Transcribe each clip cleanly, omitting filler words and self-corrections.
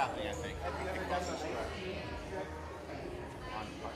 happening, I think. Across the street. On Park.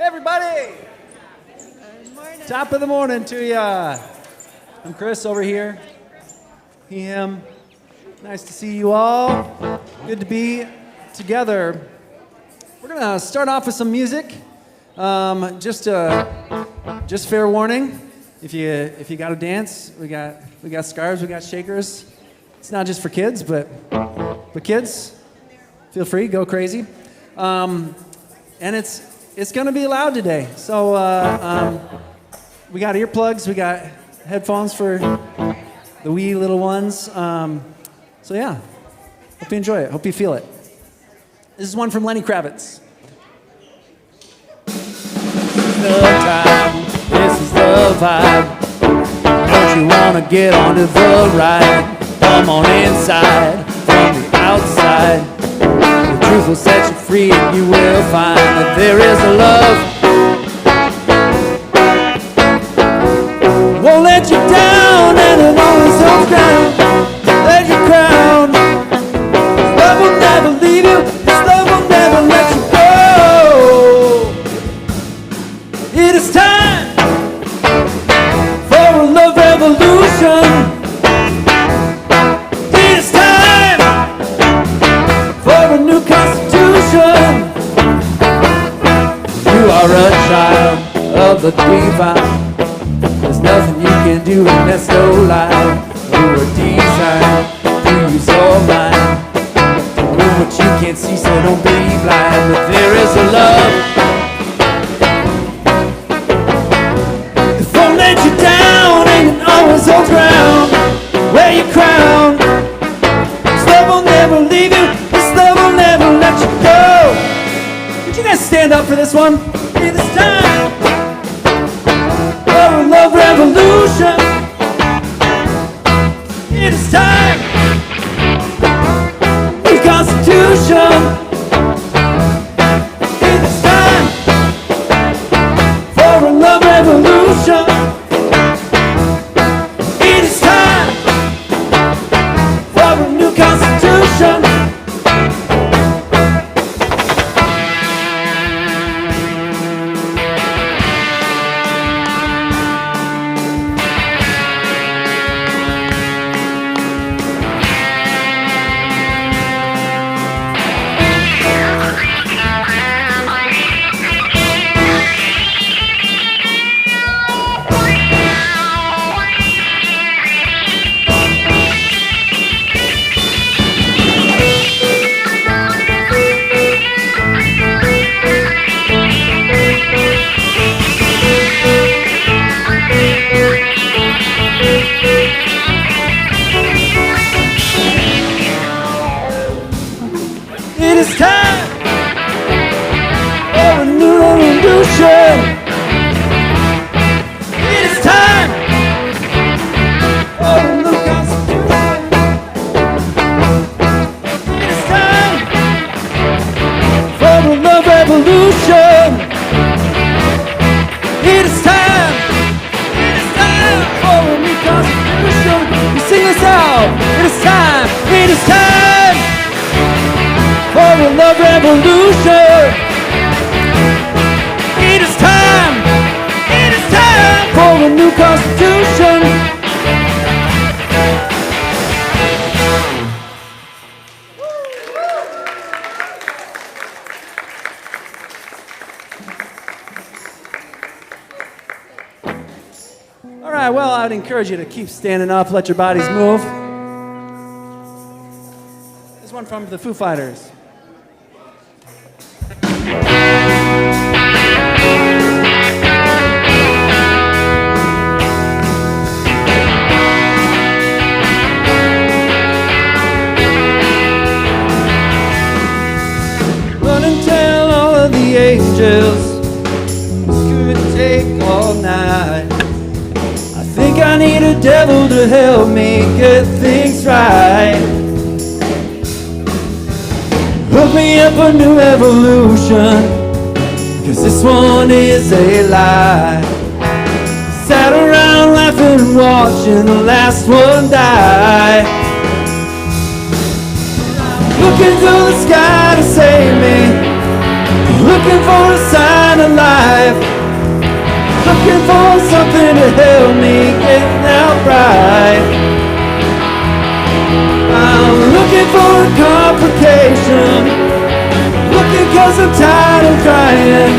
Everybody! Top of the morning to ya. I'm Chris over here. He, him. Nice to see you all. Good to be together. We're gonna start off with some music. Just fair warning. If you got to dance, we got scarves, we got shakers. It's not just for kids, but kids, feel free, go crazy. And it's going to be loud today. So we got earplugs, we got headphones for the wee little ones. So yeah, hope you enjoy it, hope you feel it. This is one from Lenny Kravitz. The time, this is the vibe. Don't you want to get onto the ride? Come on inside, from the outside. The truth will set you free and you will find that there is a love. Won't let you down and it always holds ground. Let you crown. Love will never leave you. This love will never let you go. It is time for a love revolution. It is time for a new constitution. You are a child of the divine. There's nothing you can do and that's no lie. You were designed to use your mind. Do what you can't see, so don't be blind. But there is a love. It won't let you down and it always holds ground. Wear your crown. This love will never leave you. This love will never let you go. Would you guys stand up for this one? It is time for a love revolution. It is time for the Constitution. It is time for a love revolution. It is time for a new Constitution. It is time for a new revolution. It is time for a new constitution. It is time for a love revolution. It is time for a new constitution. We sing this out. It is time. It is time for a love revolution. It is time for a new constitution. right, well, I'd encourage you to keep standing up, let your bodies move. This one from the Foo Fighters. Run and tell all of the angels this could take all night. I think I need a devil to help me get things right. Hook me up a new evolution, 'cause this one is a lie. Sat around laughing and watching the last one die. Looking to the sky to save me, looking for a sign of life, looking for something to help me get out right. I'm looking for a complication, looking 'cause I'm tired of crying.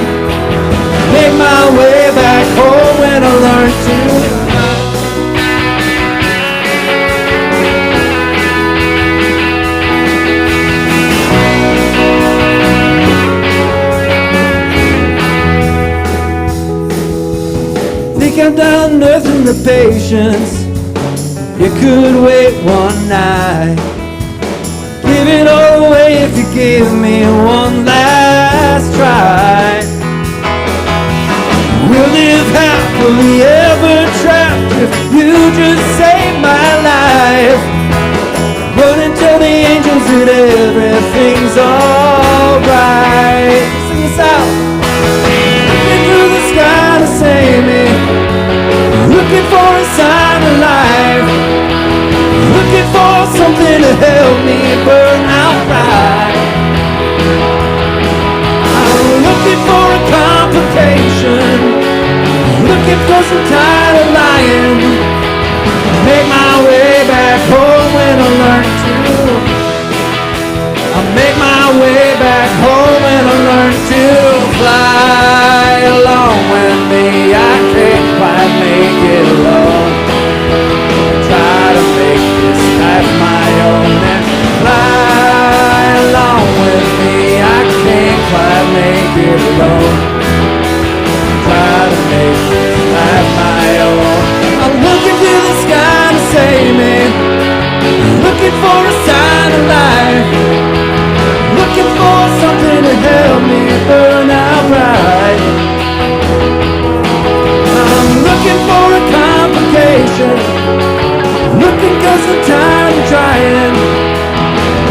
Make my way back home when I learn to fly. Think I'm done nursing the patience. You could wait one night. Give it all away if you give me one last try. We'll live happily ever trapped if you just save my life. Run and tell the angels that everything's alright. Sing this out. Looking through the sky to save me, looking for a sign of life, looking for something to help me burn out right. I'm looking for a complication, looking for some tired of lying. Make my way back home when I learn to. I'll make my way back home when I learn to fly. Along with me, I can't quite make it alone. Try to make this life my own and fly. Along with me, I can't quite make it alone. Try to make this life my own. I'm looking to the sky to save me, looking for a sign of life, looking for something to help me burn out right. I'm looking for a complication, looking 'cause I'm tired of trying.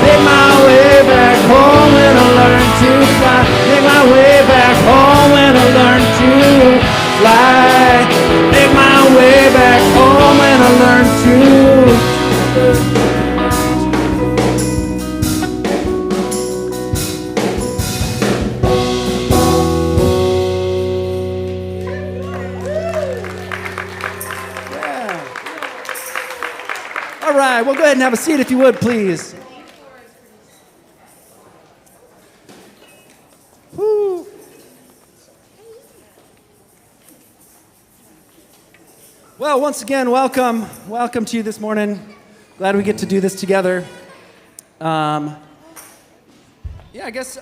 Make my way back home when I learn to fly. Make my way back home when I learn to fly. Make my way back home when I learn to. All right, well, go ahead and have a seat if you would, please. Woo. Well, once again, welcome to you this morning. Glad we get to do this together. I guess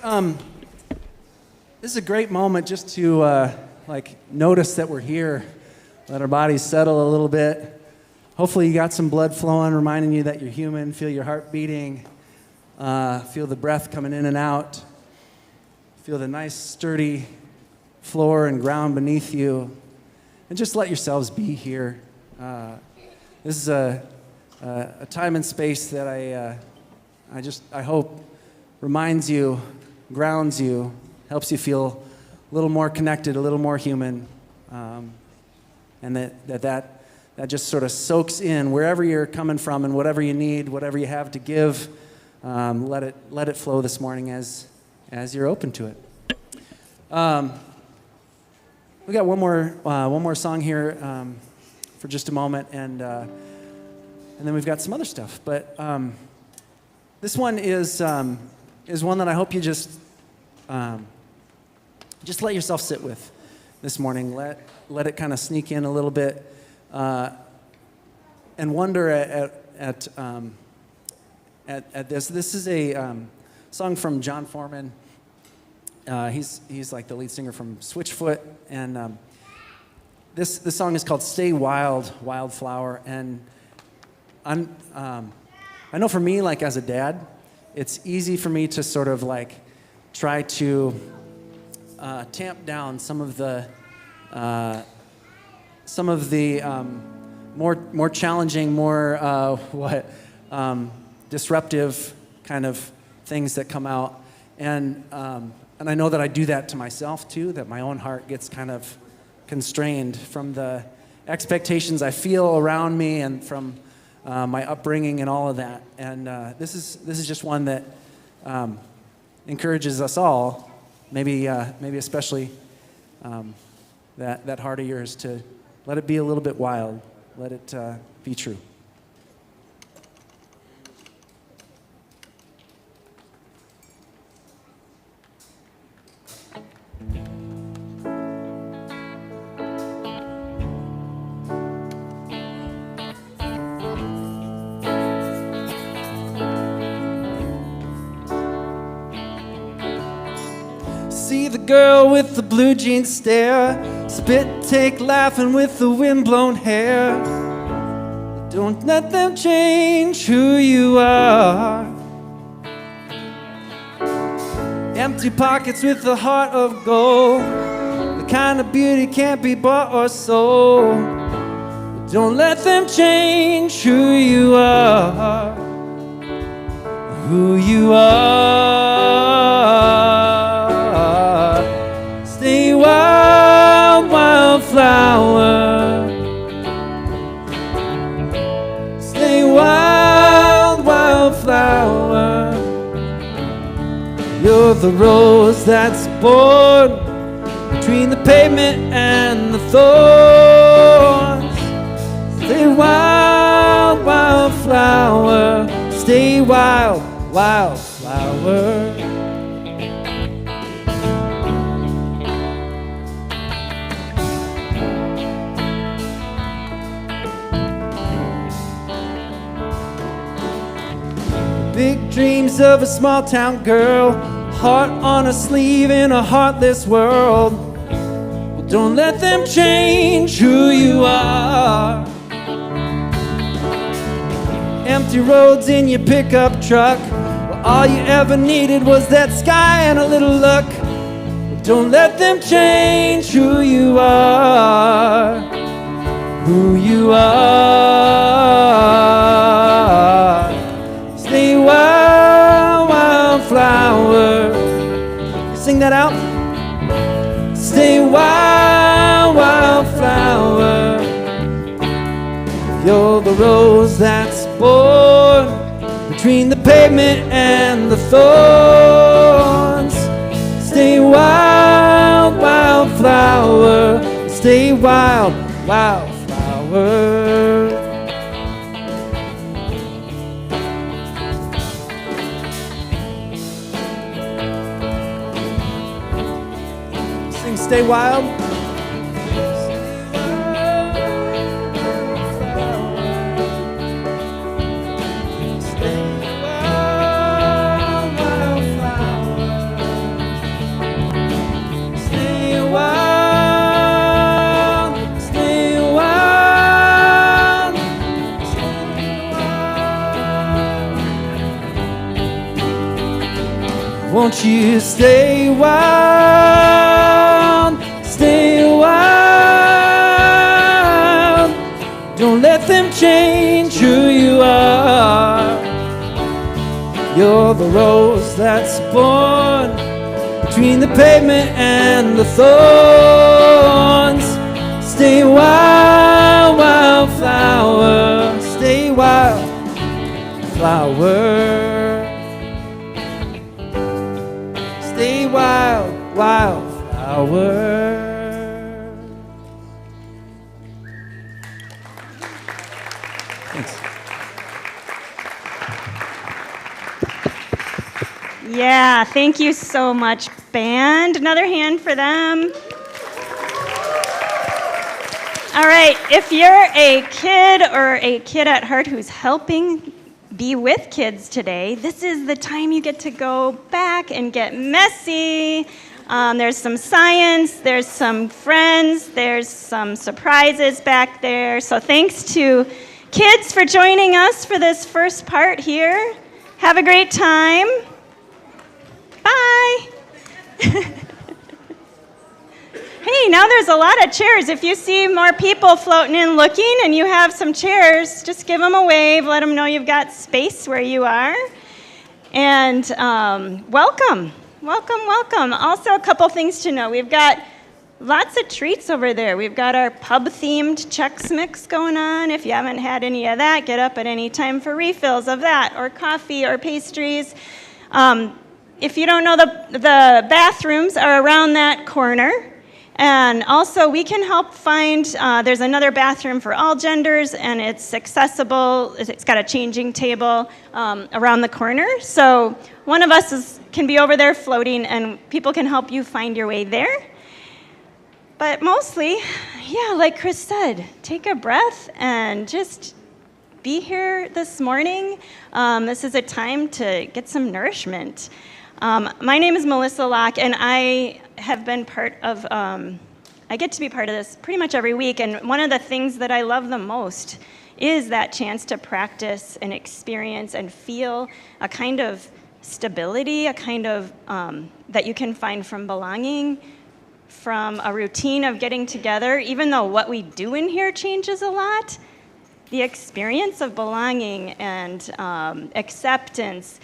this is a great moment just to notice that we're here, let our bodies settle a little bit. Hopefully you got some blood flowing, reminding you that you're human. Feel your heart beating. Feel the breath coming in and out. Feel the nice, sturdy floor and ground beneath you. And just let yourselves be here. This is a time and space that I hope reminds you, grounds you, helps you feel a little more connected, a little more human, and that just sort of soaks in wherever you're coming from and whatever you need, whatever you have to give. Let it flow this morning as you're open to it. We got one more song here for just a moment, and then we've got some other stuff. But this one is one that I hope you just let yourself sit with this morning. Let it kind of sneak in a little bit. and wonder at this. This is a song from John Foreman. He's like the lead singer from Switchfoot, and this song is called "Stay Wild, Wildflower." And I know for me, like as a dad, it's easy for me to sort of like try to tamp down some of the more challenging, more disruptive kind of things that come out, and I know that I do that to myself too. That my own heart gets kind of constrained from the expectations I feel around me and from my upbringing and all of that. And this is just one that encourages us all, maybe especially that heart of yours, to let it be a little bit wild. Let it be true. See the girl with the blue jeans stare, spit take laughing with the windblown hair. Don't let them change who you are. Empty pockets with a heart of gold, the kind of beauty can't be bought or sold. Don't let them change who you are. Who you are. Stay wild, wildflower. Stay wild, wildflower. You're the rose that's born between the pavement and the thorns. Stay wild, wildflower. Stay wild, wildflower. Big dreams of a small town girl, heart on a sleeve in a heartless world. Well, don't let them change who you are. Empty roads in your pickup truck, well, all you ever needed was that sky and a little luck. Well, don't let them change who you are. Who you are. Stay wild, wildflower. Sing that out. Stay wild, wildflower. You're the rose that's born between the pavement and the thorns. Stay wild, wildflower. Stay wild, wildflower. Stay wild. Stay wild, wildflower. Stay wild, stay wild, stay wild. Won't you stay wild? Stay wild. Don't let them change who you are. You're the rose that's born between the pavement and the thorns. Stay wild, wildflower. Stay wild, flower. Stay wild, wildflower. Yeah, thank you so much, band. Another hand for them. All right, if you're a kid or a kid at heart who's helping be with kids today, this is the time you get to go back and get messy. There's some science, there's some friends, there's some surprises back there. So thanks to kids for joining us for this first part here. Have a great time. Bye. Hey, now there's a lot of chairs. If you see more people floating in looking and you have some chairs, just give them a wave. Let them know you've got space where you are. And welcome. Also, a couple things to know. We've got lots of treats over there. We've got our pub-themed Chex Mix going on. If you haven't had any of that, get up at any time for refills of that, or coffee, or pastries. If you don't know, the bathrooms are around that corner. And also, we can help find, there's another bathroom for all genders, and it's accessible. It's got a changing table around the corner. So one of us can be over there floating, and people can help you find your way there. But mostly, yeah, like Chris said, take a breath and just be here this morning. This is a time to get some nourishment. My name is Melissa Locke, and I have been part of, I get to be part of this pretty much every week, and one of the things that I love the most is that chance to practice and experience and feel a kind of stability, a kind of, that you can find from belonging, from a routine of getting together. Even though what we do in here changes a lot, the experience of belonging and acceptance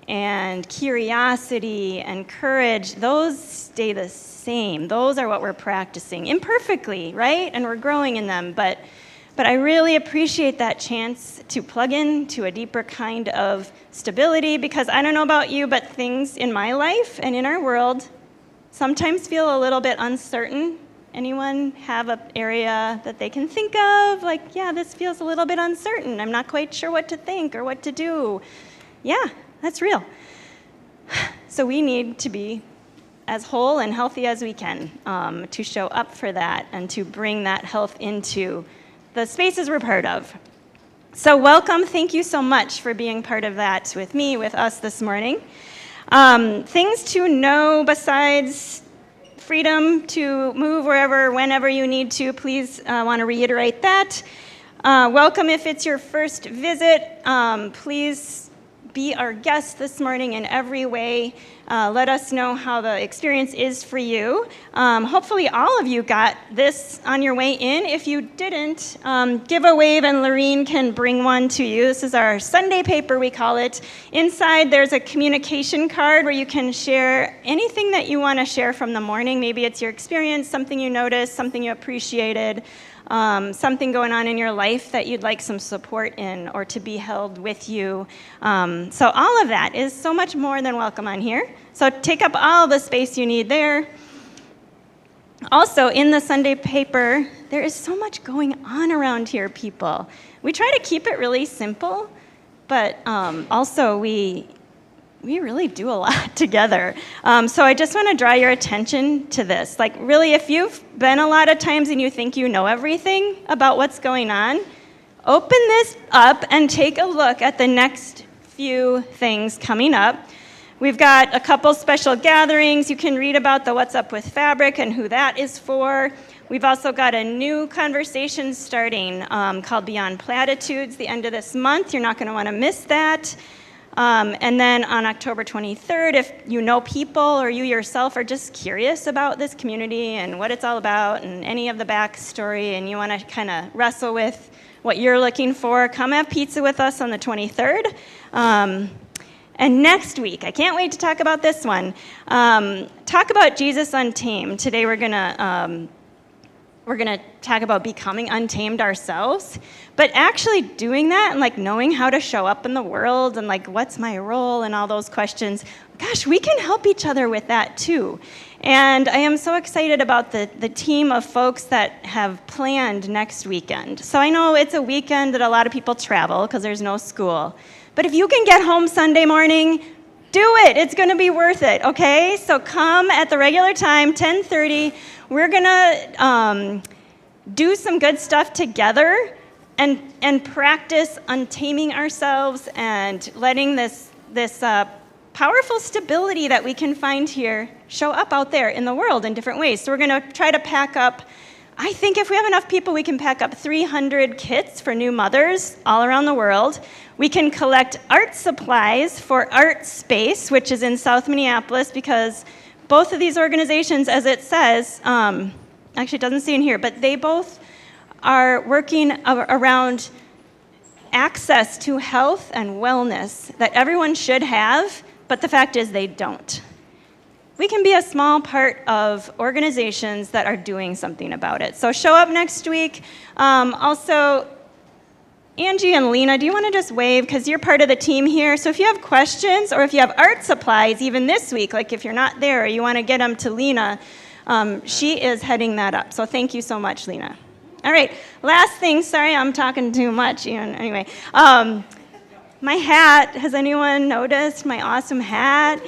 and curiosity and courage, those stay the same. Those are what we're practicing, imperfectly, right? And we're growing in them. But I really appreciate that chance to plug in to a deeper kind of stability, because I don't know about you, but things in my life and in our world sometimes feel a little bit uncertain. Anyone have an area that they can think of? Like, yeah, this feels a little bit uncertain. I'm not quite sure what to think or what to do. Yeah. That's real. So we need to be as whole and healthy as we can to show up for that and to bring that health into the spaces we're part of. So welcome. Thank you so much for being part of that with me, with us this morning. Things to know besides freedom to move wherever, whenever you need to. Please want to reiterate that. Welcome if it's your first visit. Please be our guest this morning in every way. Let us know how the experience is for you. Hopefully all of you got this on your way in. If you didn't, give a wave and Lorene can bring one to you. This is our Sunday paper, we call it. Inside there's a communication card where you can share anything that you want to share from the morning. Maybe it's your experience, something you noticed, something you appreciated, something going on in your life that you'd like some support in or to be held with you. So all of that is so much more than welcome on here. So take up all the space you need there. Also, in the Sunday paper, there is so much going on around here, people. We try to keep it really simple, but also we really do a lot together. So I just want to draw your attention to this. Like, really, if you've been a lot of times and you think you know everything about what's going on, open this up and take a look at the next few things coming up. We've got a couple special gatherings. You can read about the What's Up with Fabric and who that is for. We've also got a new conversation starting called Beyond Platitudes the end of this month. You're not going to want to miss that. And then on October 23rd, if you know people or you yourself are just curious about this community and what it's all about and any of the backstory, and you want to kind of wrestle with what you're looking for, come have pizza with us on the 23rd. And next week, I can't wait to talk about this one, talk about Jesus Untamed. Today we're going to talk about becoming untamed ourselves, but actually doing that and like knowing how to show up in the world and like what's my role and all those questions. Gosh, we can help each other with that too. And I am so excited about the team of folks that have planned next weekend. So I know it's a weekend that a lot of people travel because there's no school. But if you can get home Sunday morning, do it. It's going to be worth it, okay? So come at the regular time, 10:30. We're going to do some good stuff together and practice untaming ourselves and letting this powerful stability that we can find here show up out there in the world in different ways. So we're going to try to pack up, I think if we have enough people, we can pack up 300 kits for new mothers all around the world. We can collect art supplies for Art Space, which is in South Minneapolis, because both of these organizations, as it says, actually it doesn't say in here, but they both are working around access to health and wellness that everyone should have, but the fact is they don't. We can be a small part of organizations that are doing something about it. So show up next week. Also, Angie and Lena, do you want to just wave? Because you're part of the team here. So if you have questions or if you have art supplies, even this week, like if you're not there or you want to get them to Lena, she is heading that up. So thank you so much, Lena. All right, last thing. Sorry, I'm talking too much. Anyway, my hat. Has anyone noticed my awesome hat?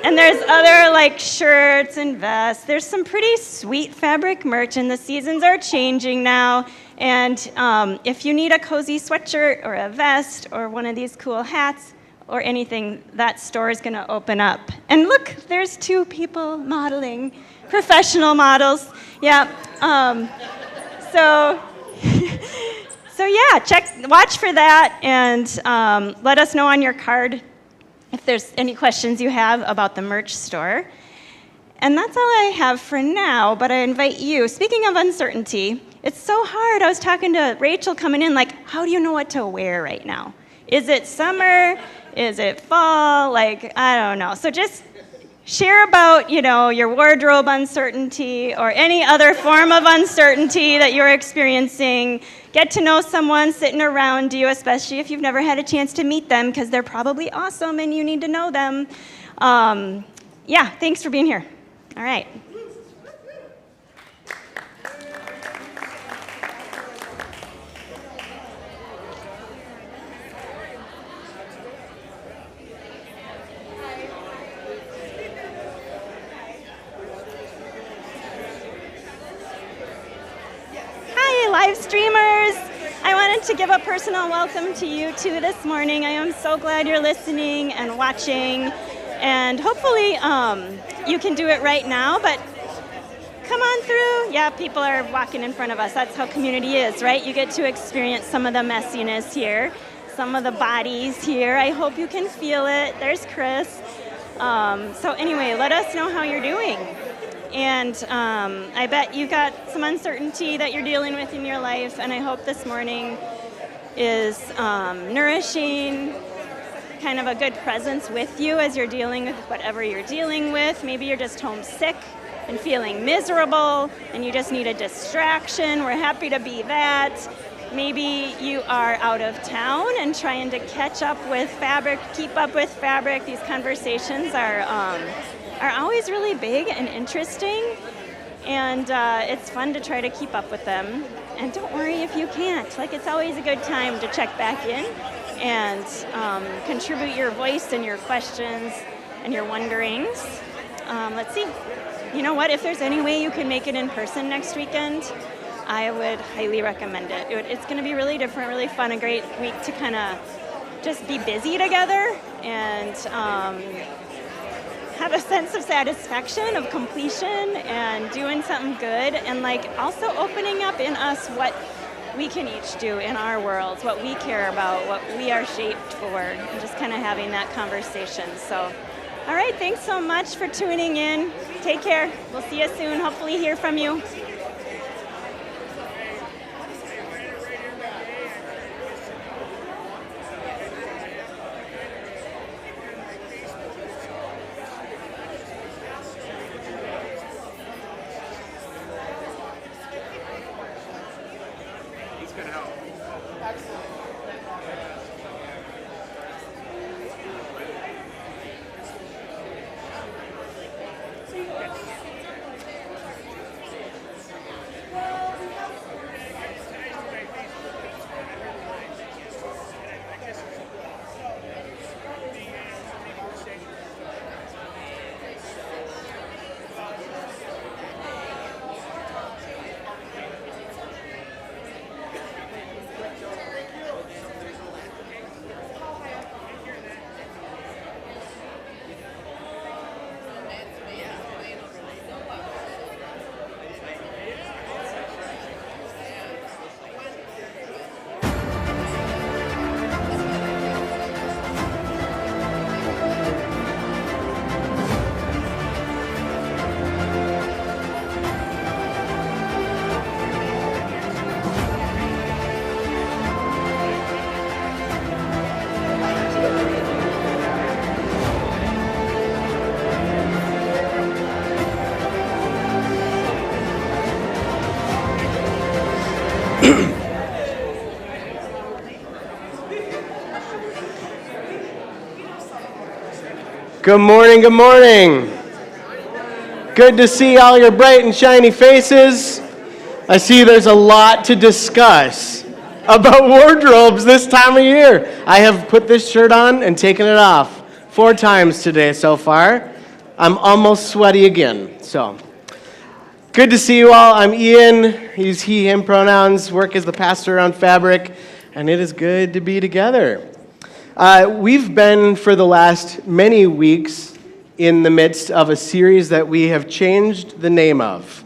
And there's other like shirts and vests. There's some pretty sweet fabric merch, and the seasons are changing now. And if you need a cozy sweatshirt or a vest or one of these cool hats or anything, that store is going to open up. And look, there's 2 people modeling, professional models. Yeah. So yeah, watch for that, and let us know on your card if there's any questions you have about the merch store. And that's all I have for now, but I invite you. Speaking of uncertainty, it's so hard. I was talking to Rachel coming in, like, how do you know what to wear right now? Is it summer? Is it fall? Like, I don't know. So just share about, your wardrobe uncertainty or any other form of uncertainty that you're experiencing. Get to know someone sitting around you, especially if you've never had a chance to meet them, because they're probably awesome and you need to know them. Yeah, thanks for being here. All right. Live streamers, I wanted to give a personal welcome to you too this morning. I am so glad you're listening and watching, and hopefully you can do it right now, but come on through. Yeah, people are walking in front of us. That's how community is, right? You get to experience some of the messiness here, some of the bodies here. I hope you can feel it. There's Chris. So anyway, let us know how you're doing. And I bet you've got some uncertainty that you're dealing with in your life, and I hope this morning is nourishing, kind of a good presence with you as you're dealing with whatever you're dealing with. Maybe you're just homesick and feeling miserable, and you just need a distraction. We're happy to be that. Maybe you are out of town and trying to catch up with fabric, keep up with fabric. These conversations are always really big and interesting, and it's fun to try to keep up with them. And don't worry if you can't. Like, it's always a good time to check back in and contribute your voice and your questions and your wonderings. Let's see. You know what? If there's any way you can make it in person next weekend, I would highly recommend it. It's going to be really different, really fun, a great week to kind of just be busy together and have a sense of satisfaction, of completion, and doing something good, and like also opening up in us what we can each do in our worlds, what we care about, what we are shaped for, and just kind of having that conversation. So, all right, thanks so much for tuning in. Take care. We'll see you soon. Hopefully hear from you. Good morning, good morning. Good to see all your bright and shiny faces. I see there's a lot to discuss about wardrobes this time of year. I have put this shirt on and taken it off 4 times today so far. I'm almost sweaty again, so. Good to see you all. I'm Ian. Use he, him pronouns, work as the pastor around Fabric, and it is good to be together. We've been, for the last many weeks, in the midst of a series that we have changed the name of.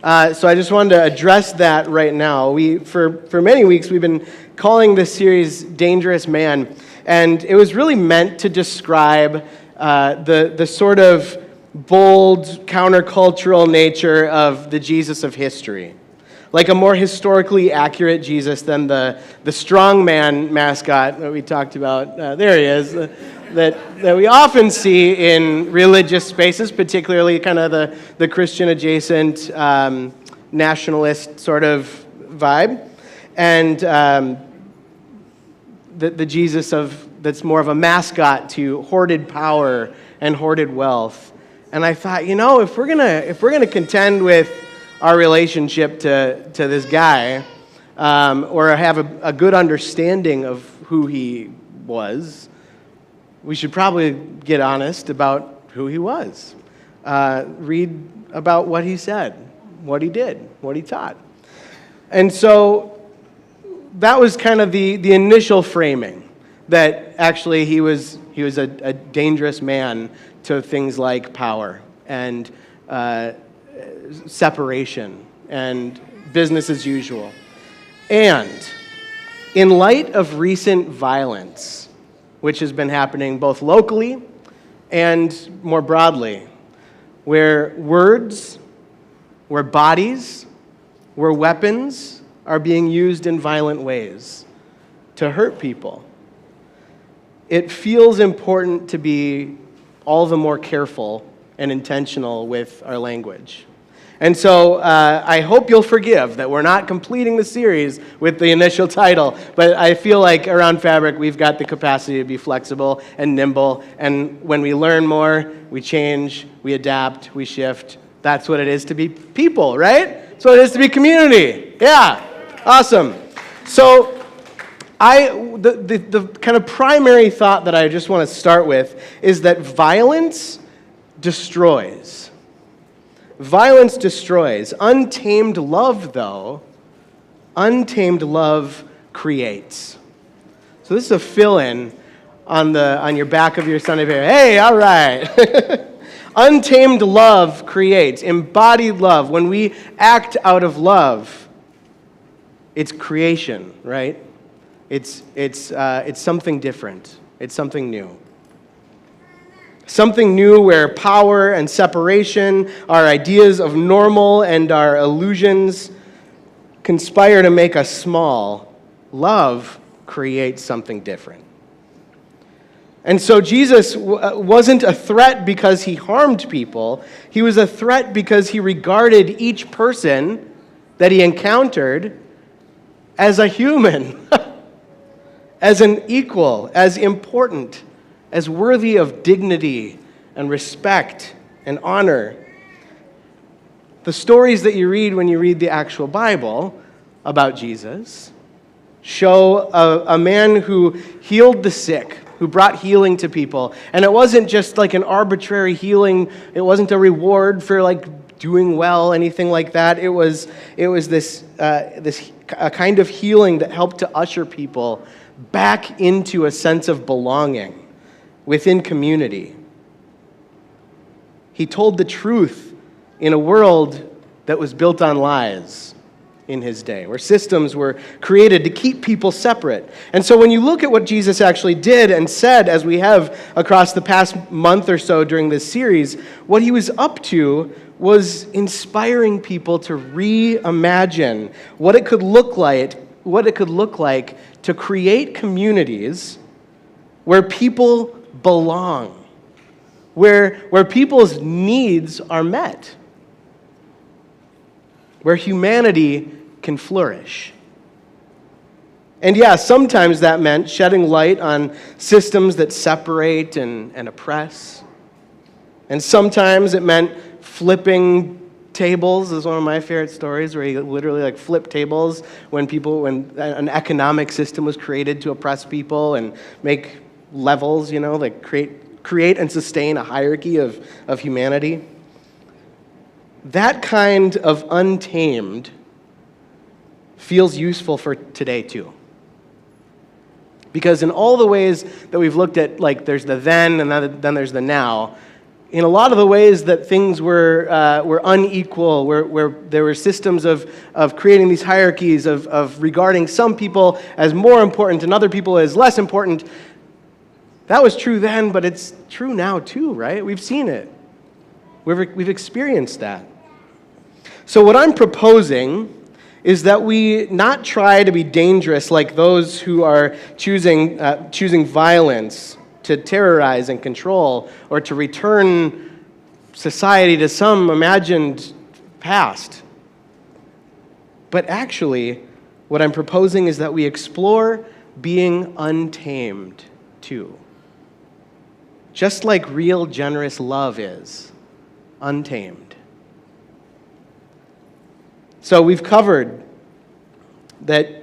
So I just wanted to address that right now. For many weeks, we've been calling this series Dangerous Man, and it was really meant to describe the sort of bold, countercultural nature of the Jesus of history. Like a more historically accurate Jesus than the strong man mascot that we talked about. There he is. That we often see in religious spaces, particularly kind of the Christian-adjacent nationalist sort of vibe. And the Jesus that's more of a mascot to hoarded power and hoarded wealth. And I thought, if we're gonna contend with our relationship to this guy, or have a good understanding of who he was, we should probably get honest about who he was. Read about what he said, what he did, what he taught. And so that was kind of the initial framing, that actually he was a dangerous man to things like power and separation and business as usual. And in light of recent violence, which has been happening both locally and more broadly, where words, where bodies, where weapons are being used in violent ways to hurt people, it feels important to be all the more careful and intentional with our language. And so I hope you'll forgive that we're not completing the series with the initial title, but I feel like around Fabric we've got the capacity to be flexible and nimble, and when we learn more, we change, we adapt, we shift. That's what it is to be people, right? That's what it is to be community. Yeah, awesome. So the kind of primary thought that I just want to start with is that violence destroys. Violence destroys. Untamed love, though, untamed love creates. So this is a fill-in on your back of your Sunday paper. Hey, all right. Untamed love creates. Embodied love. When we act out of love, it's creation, right? It's something different. It's something new. Something new where power and separation, our ideas of normal and our illusions conspire to make us small. Love creates something different. And so Jesus wasn't a threat because he harmed people. He was a threat because he regarded each person that he encountered as a human, as an equal, as important, as worthy of dignity and respect and honor. The stories that you read when you read the actual Bible about Jesus show a man who healed the sick, who brought healing to people. And it wasn't just like an arbitrary healing. It wasn't a reward for like doing well, anything like that. It was this a kind of healing that helped to usher people back into a sense of belonging within community. He told the truth in a world that was built on lies in his day, where systems were created to keep people separate. And so when you look at what Jesus actually did and said, as we have across the past month or so during this series, what he was up to was inspiring people to reimagine what it could look like to create communities where people belong, where people's needs are met, where humanity can flourish. And yeah, sometimes that meant shedding light on systems that separate and oppress. And sometimes it meant flipping tables. Is one of my favorite stories, where he literally like flipped tables when an economic system was created to oppress people and make levels, like create and sustain a hierarchy of humanity. That kind of untamed feels useful for today too. Because in all the ways that we've looked at, like there's the then and then there's the now, in a lot of the ways that things were unequal, where there were systems of creating these hierarchies, of regarding some people as more important and other people as less important, that was true then, but it's true now too, right? We've seen it. We've experienced that. So what I'm proposing is that we not try to be dangerous like those who are choosing violence to terrorize and control, or to return society to some imagined past. But actually, what I'm proposing is that we explore being untamed too. Just like real generous love is untamed. So we've covered that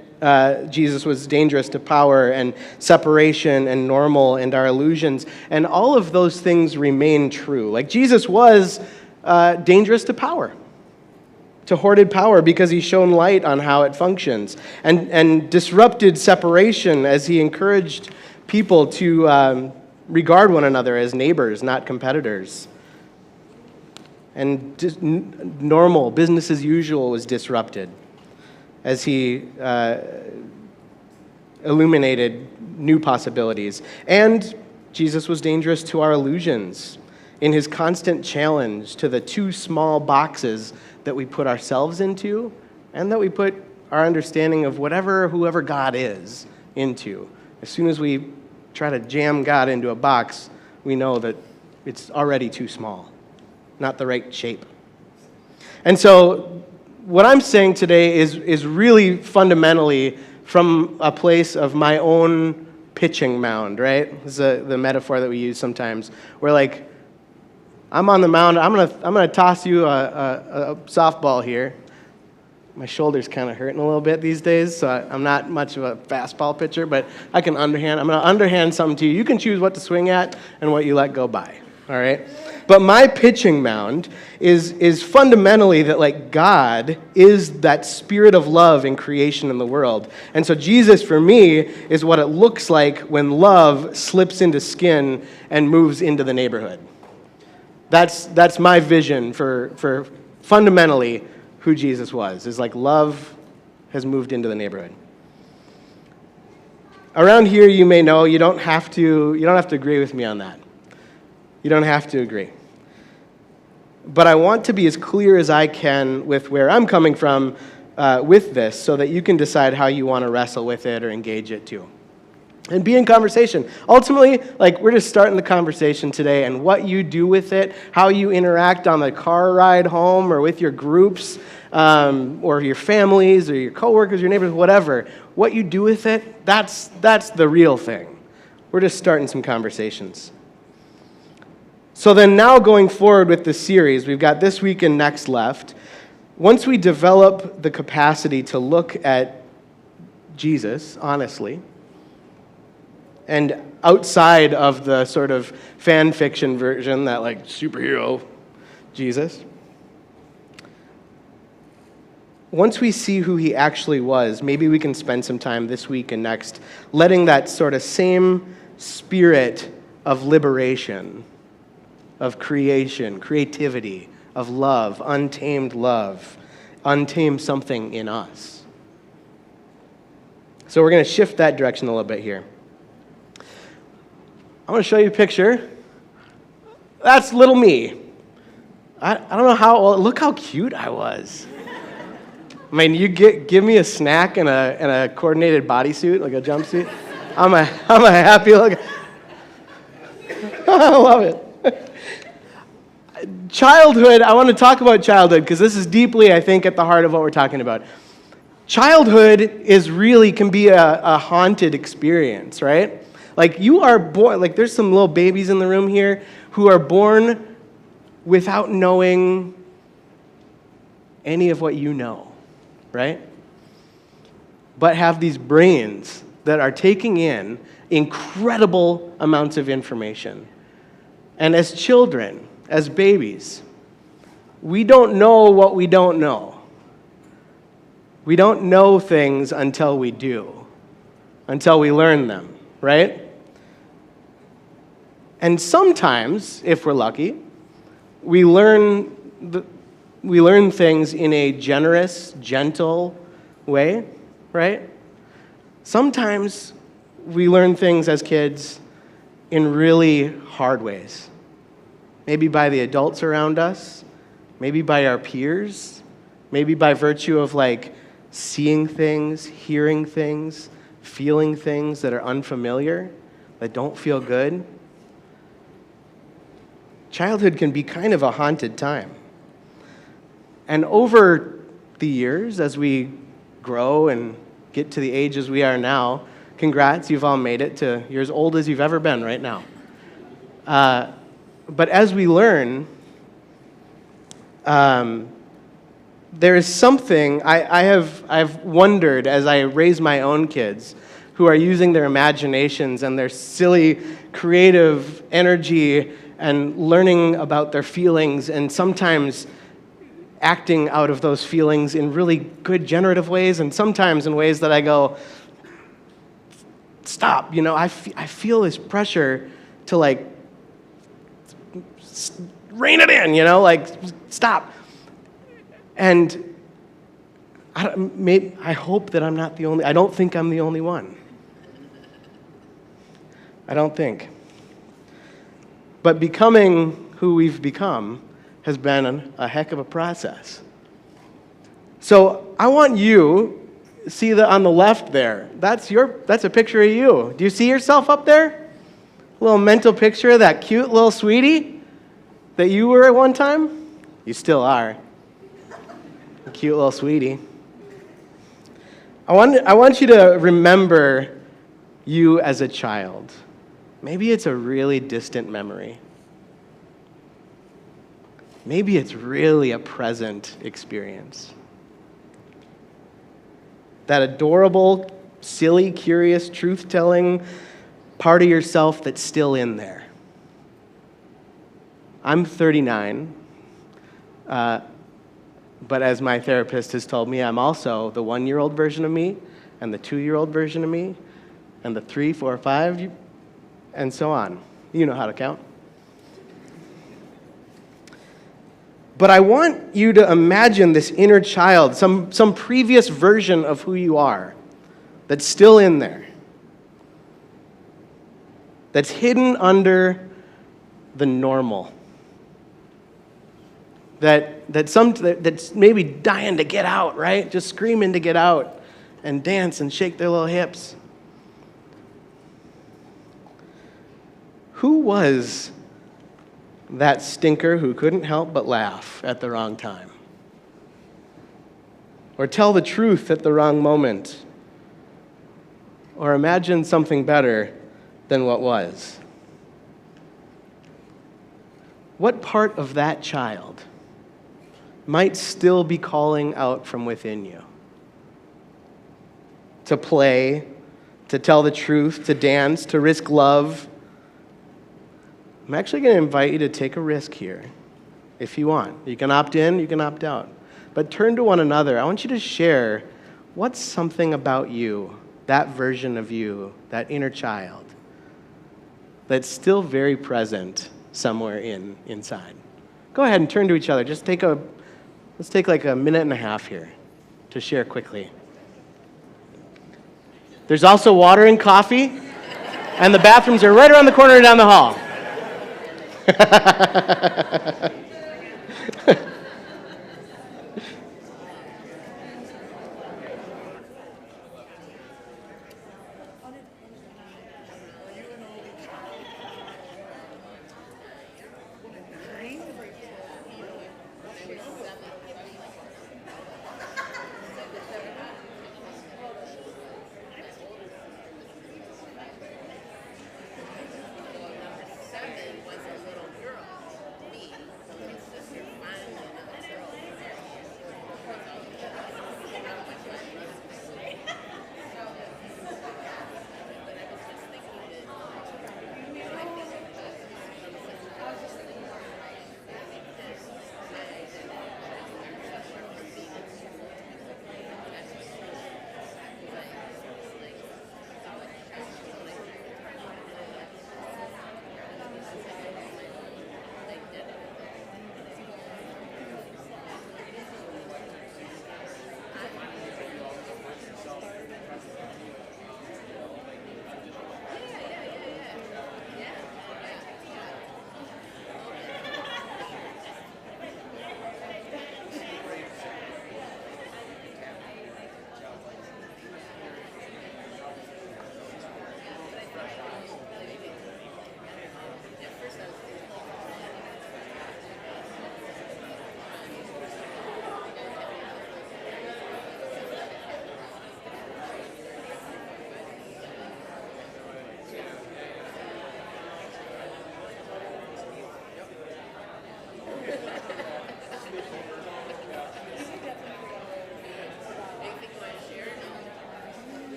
Jesus was dangerous to power and separation and normal and our illusions, and all of those things remain true. Like Jesus was dangerous to power, to hoarded power, because he shone light on how it functions, and disrupted separation as he encouraged people to regard one another as neighbors, not competitors. And just normal, business as usual was disrupted as he illuminated new possibilities. And Jesus was dangerous to our illusions in his constant challenge to the two small boxes that we put ourselves into and that we put our understanding of whoever God is into. As soon as we try to jam God into a box, we know that it's already too small, not the right shape. And so what I'm saying today is really fundamentally from a place of my own pitching mound, right? This is the metaphor that we use sometimes, where like, I'm on the mound, I'm gonna toss you a softball here. My shoulder's kind of hurting a little bit these days, so I'm not much of a fastball pitcher, but I'm gonna underhand something to you. You can choose what to swing at and what you let go by, all right? But my pitching mound is fundamentally that like God is that spirit of love in creation in the world. And so Jesus, for me, is what it looks like when love slips into skin and moves into the neighborhood. That's my vision for fundamentally who Jesus was, is like love has moved into the neighborhood. Around here, you may know you don't have to agree with me on that. You don't have to agree. But I want to be as clear as I can with where I'm coming from with this, so that you can decide how you want to wrestle with it or engage it too. And be in conversation. Ultimately, like, we're just starting the conversation today, and what you do with it, how you interact on the car ride home or with your groups, or your families or your coworkers, your neighbors, whatever. What you do with it, that's the real thing. We're just starting some conversations. So then now going forward with the series, we've got this week and next left. Once we develop the capacity to look at Jesus, honestly, and outside of the sort of fan fiction version, that like superhero Jesus, once we see who he actually was, maybe we can spend some time this week and next letting that sort of same spirit of liberation, of creation, creativity, of love, untame something in us. So we're going to shift that direction a little bit here. I want to show you a picture. That's little me. I don't know look how cute I was. I mean, you give me a snack and a coordinated bodysuit, like a jumpsuit. I'm a happy look. I love it. Childhood, I want to talk about childhood because this is deeply, I think, at the heart of what we're talking about. Childhood can be a haunted experience, right? Like, you are born, like, there's some little babies in the room here who are born without knowing any of what you know, right? But have these brains that are taking in incredible amounts of information. And as children, as babies, we don't know what we don't know. We don't know things until we do, until we learn them, right? And sometimes, if we're lucky, we learn things in a generous, gentle way, right? Sometimes we learn things as kids in really hard ways. Maybe by the adults around us, maybe by our peers, maybe by virtue of seeing things, hearing things, feeling things that are unfamiliar, that don't feel good. Childhood can be kind of a haunted time. And over the years, as we grow and get to the ages we are now, congrats, you've all made it to you're as old as you've ever been right now. But as we learn, there is something I've wondered as I raise my own kids who are using their imaginations and their silly creative energy and learning about their feelings and sometimes acting out of those feelings in really good generative ways and sometimes in ways that I go, stop, I feel this pressure to rein it in, stop. And I hope that I'm not the only, I don't think I'm the only one. I don't think. But becoming who we've become has been a heck of a process. So I want you, see on the left there, that's a picture of you. Do you see yourself up there? A little mental picture of that cute little sweetie that you were at one time? You still are. A cute little sweetie. I want you to remember you as a child. Maybe it's a really distant memory. Maybe it's really a present experience. That adorable, silly, curious, truth-telling part of yourself that's still in there. I'm 39, but as my therapist has told me, I'm also the 1-year-old version of me, and the 2-year-old version of me, and the 3, 4, 5, and so on. You know how to count. But I want you to imagine this inner child, some previous version of who you are, that's still in there, that's hidden under the normal, that's maybe dying to get out, right? Just screaming to get out and dance and shake their little hips. Who was that stinker who couldn't help but laugh at the wrong time? Or tell the truth at the wrong moment? Or imagine something better than what was? What part of that child might still be calling out from within you? To play, to tell the truth, to dance, to risk love. I'm actually going to invite you to take a risk here, if you want. You can opt in, you can opt out. But turn to one another. I want you to share what's something about you, that version of you, that inner child, that's still very present somewhere inside. Go ahead and turn to each other. Let's take a minute and a half here to share quickly. There's also water and coffee, and the bathrooms are right around the corner down the hall.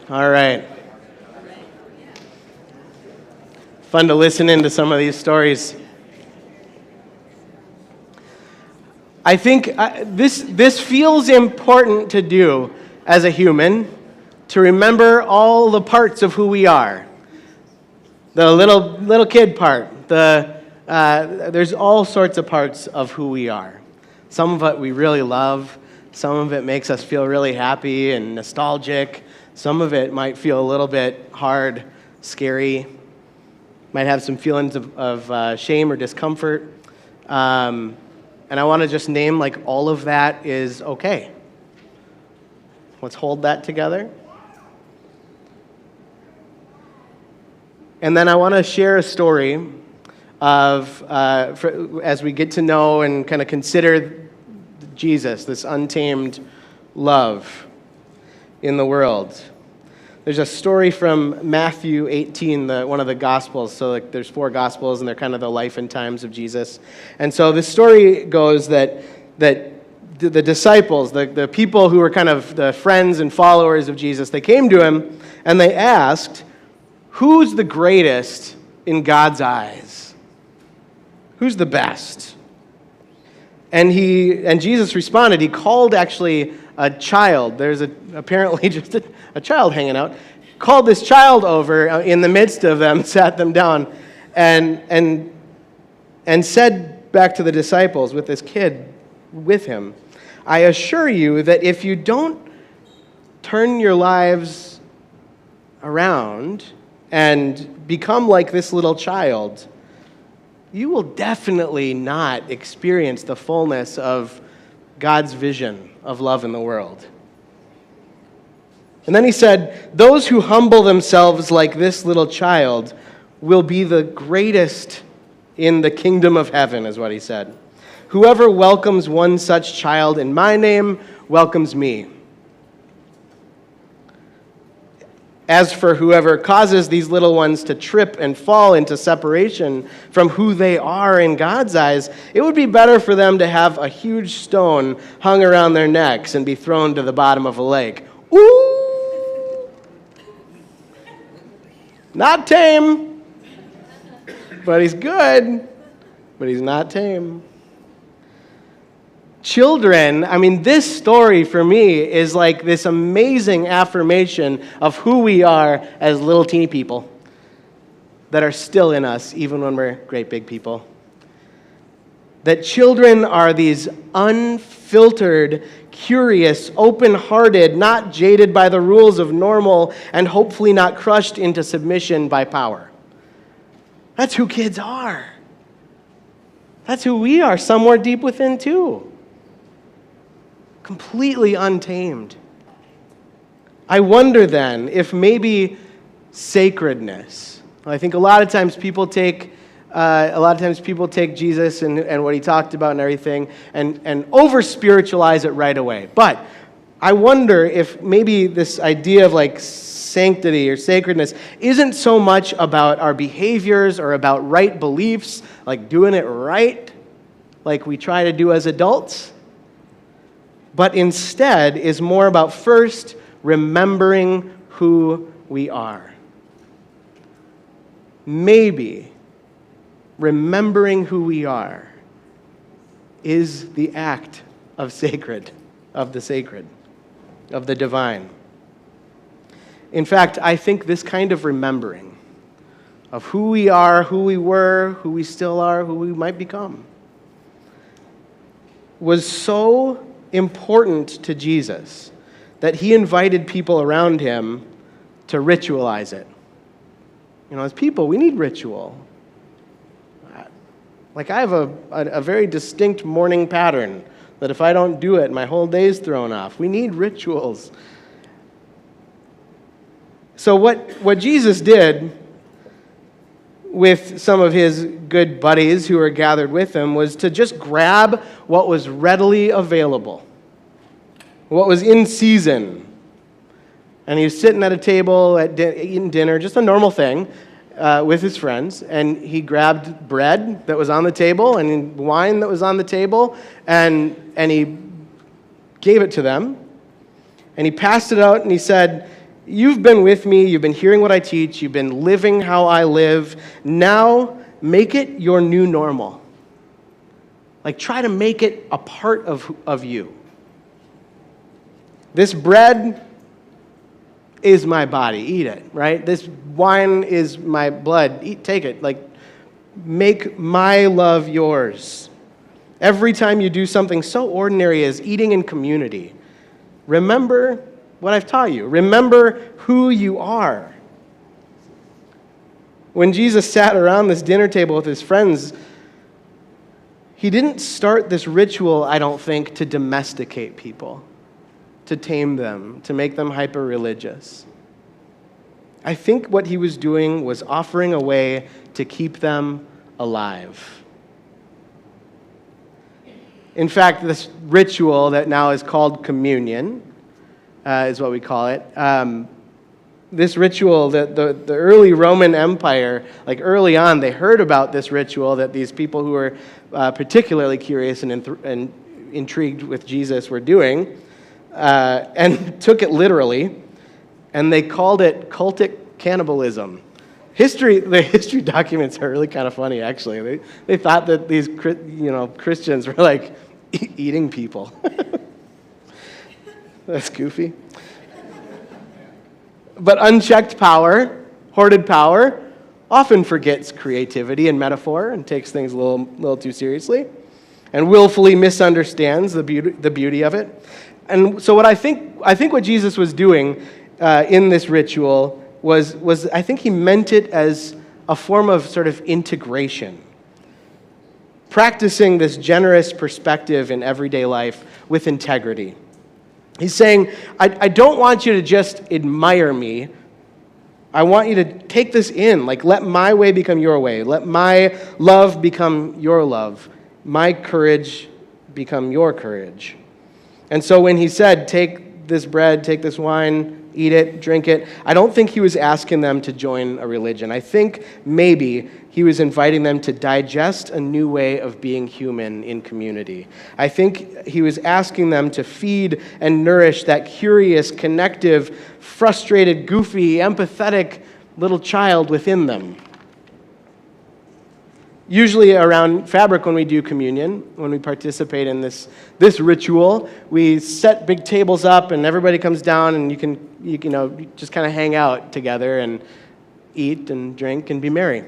All right. Fun to listen into some of these stories. I think this feels important to do as a human, to remember all the parts of who we are. The little kid part. There's all sorts of parts of who we are. Some of it we really love. Some of it makes us feel really happy and nostalgic. Some of it might feel a little bit hard, scary. Might have some feelings of shame or discomfort. And I want to just name like all of that is okay. Let's hold that together. And then I want to share a story of, as we get to know and kind of consider Jesus, this untamed love in the world. There's a story from Matthew 18, one of the Gospels. So there's 4 Gospels, and they're kind of the life and times of Jesus. And so the story goes that the disciples, the people who were kind of the friends and followers of Jesus, they came to him and they asked, who's the greatest in God's eyes? Who's the best? And Jesus responded. He called actually a child. There's apparently just a child hanging out. Called this child over in the midst of them, sat them down, and said back to the disciples with this kid with him, I assure you that if you don't turn your lives around and become like this little child, you will definitely not experience the fullness of God's vision of love in the world. And then he said, those who humble themselves like this little child will be the greatest in the kingdom of heaven, is what he said. Whoever welcomes one such child in my name welcomes me. As for whoever causes these little ones to trip and fall into separation from who they are in God's eyes, it would be better for them to have a huge stone hung around their necks and be thrown to the bottom of a lake. Ooh! Not tame, but he's good, but he's not tame. Children, I mean, this story for me is like this amazing affirmation of who we are as little teeny people that are still in us, even when we're great big people. That children are these unfiltered, curious, open-hearted, not jaded by the rules of normal, and hopefully not crushed into submission by power. That's who kids are. That's who we are, somewhere deep within too. Completely untamed. I wonder then if maybe sacredness. I think a lot of times people take Jesus and what he talked about and everything and over-spiritualize it right away. But I wonder if maybe this idea of like sanctity or sacredness isn't so much about our behaviors or about right beliefs, like doing it right, like we try to do as adults, but instead is more about first remembering who we are. Maybe remembering who we are is the act of the divine. In fact, I think this kind of remembering of who we are, who we were, who we still are, who we might become, was so important to Jesus that he invited people around him to ritualize it. You know, as people, we need ritual. Like I have a very distinct morning pattern that if I don't do it, my whole day's thrown off. We need rituals. So what Jesus did with some of his good buddies who were gathered with him was to just grab what was readily available. what was in season. And he was sitting at a table eating dinner, just a normal thing, with his friends. And he grabbed bread that was on the table and wine that was on the table, and he gave it to them. And he passed it out and he said, "You've been with me, you've been hearing what I teach, you've been living how I live. Now make it your new normal. Like, try to make it a part of you. This bread is my body, eat it, right? This wine is my blood, take it. Like, make my love yours. Every time you do something so ordinary as eating in community, remember what I've taught you. Remember who you are." When Jesus sat around this dinner table with his friends, he didn't start this ritual, I don't think, to domesticate people, to tame them, to make them hyper-religious. I think what he was doing was offering a way to keep them alive. In fact, this ritual that now is called communion, is what we call it. This ritual, the early Roman Empire, like early on, they heard about this ritual that these people who were particularly curious and intrigued with Jesus were doing, and took it literally, and they called it cultic cannibalism. The history documents are really kind of funny, actually. They thought that these Christians were like eating people. That's goofy. But unchecked power, hoarded power, often forgets creativity and metaphor and takes things a little too seriously, and willfully misunderstands the beauty of it. And so I think what Jesus was doing in this ritual was I think he meant it as a form of sort of integration, practicing this generous perspective in everyday life with integrity. He's saying, I don't want you to just admire me. I want you to take this in. Like, let my way become your way. Let my love become your love. My courage become your courage. And so when he said, take this bread, take this wine, eat it, drink it, I don't think he was asking them to join a religion. I think maybe he was inviting them to digest a new way of being human in community. I think he was asking them to feed and nourish that curious, connective, frustrated, goofy, empathetic little child within them. Usually around fabric, when we do communion, when we participate in this ritual, we set big tables up and everybody comes down and you just kind of hang out together and eat and drink and be merry.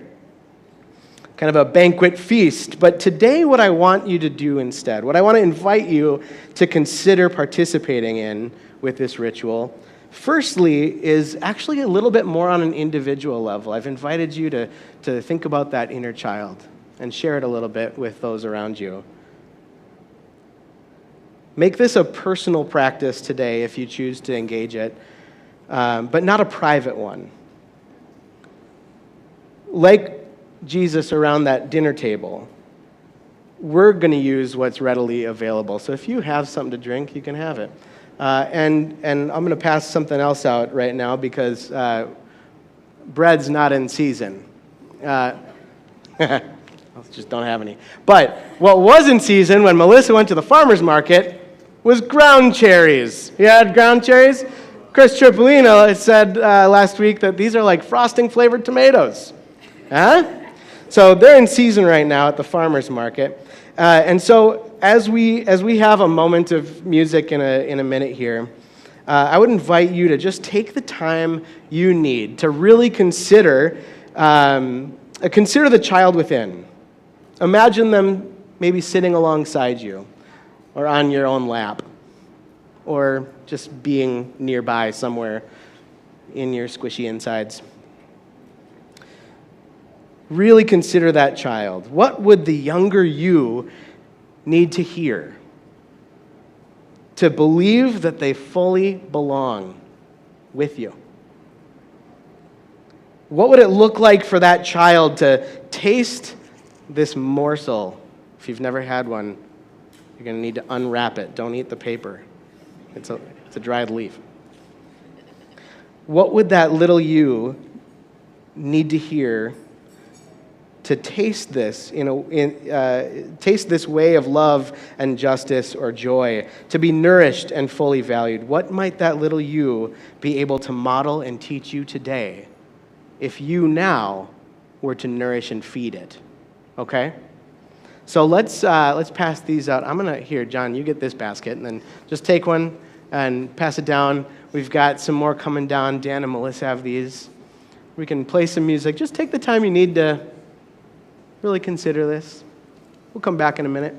Kind of a banquet feast. But today what I want you to do instead, what I want to invite you to consider participating in with this ritual, firstly, is actually a little bit more on an individual level. I've invited you to think about that inner child and share it a little bit with those around you. Make this a personal practice today if you choose to engage it, but not a private one. Like Jesus around that dinner table, we're going to use what's readily available. So if you have something to drink, you can have it. And I'm going to pass something else out right now because bread's not in season. Just don't have any. But what was in season when Melissa went to the farmer's market was ground cherries. You had ground cherries? Chris Tripolino said last week that these are like frosting-flavored tomatoes. Huh? So they're in season right now at the farmer's market. And so as we have a moment of music in a minute here, I would invite you to just take the time you need to really consider the child within. Imagine them maybe sitting alongside you or on your own lap or just being nearby somewhere in your squishy insides. Really consider that child. What would the younger you need to hear to believe that they fully belong with you? What would it look like for that child to taste this morsel? If you've never had one, you're going to need to unwrap it. Don't eat the paper. It's a dried leaf. What would that little you need to hear to taste this, taste this way of love and justice or joy, to be nourished and fully valued? What might that little you be able to model and teach you today if you now were to nourish and feed it? Okay? So let's pass these out. I'm gonna, here, John, you get this basket, and then just take one and pass it down. We've got some more coming down. Dan and Melissa have these. We can play some music. Just take the time you need to really consider this. We'll come back in a minute.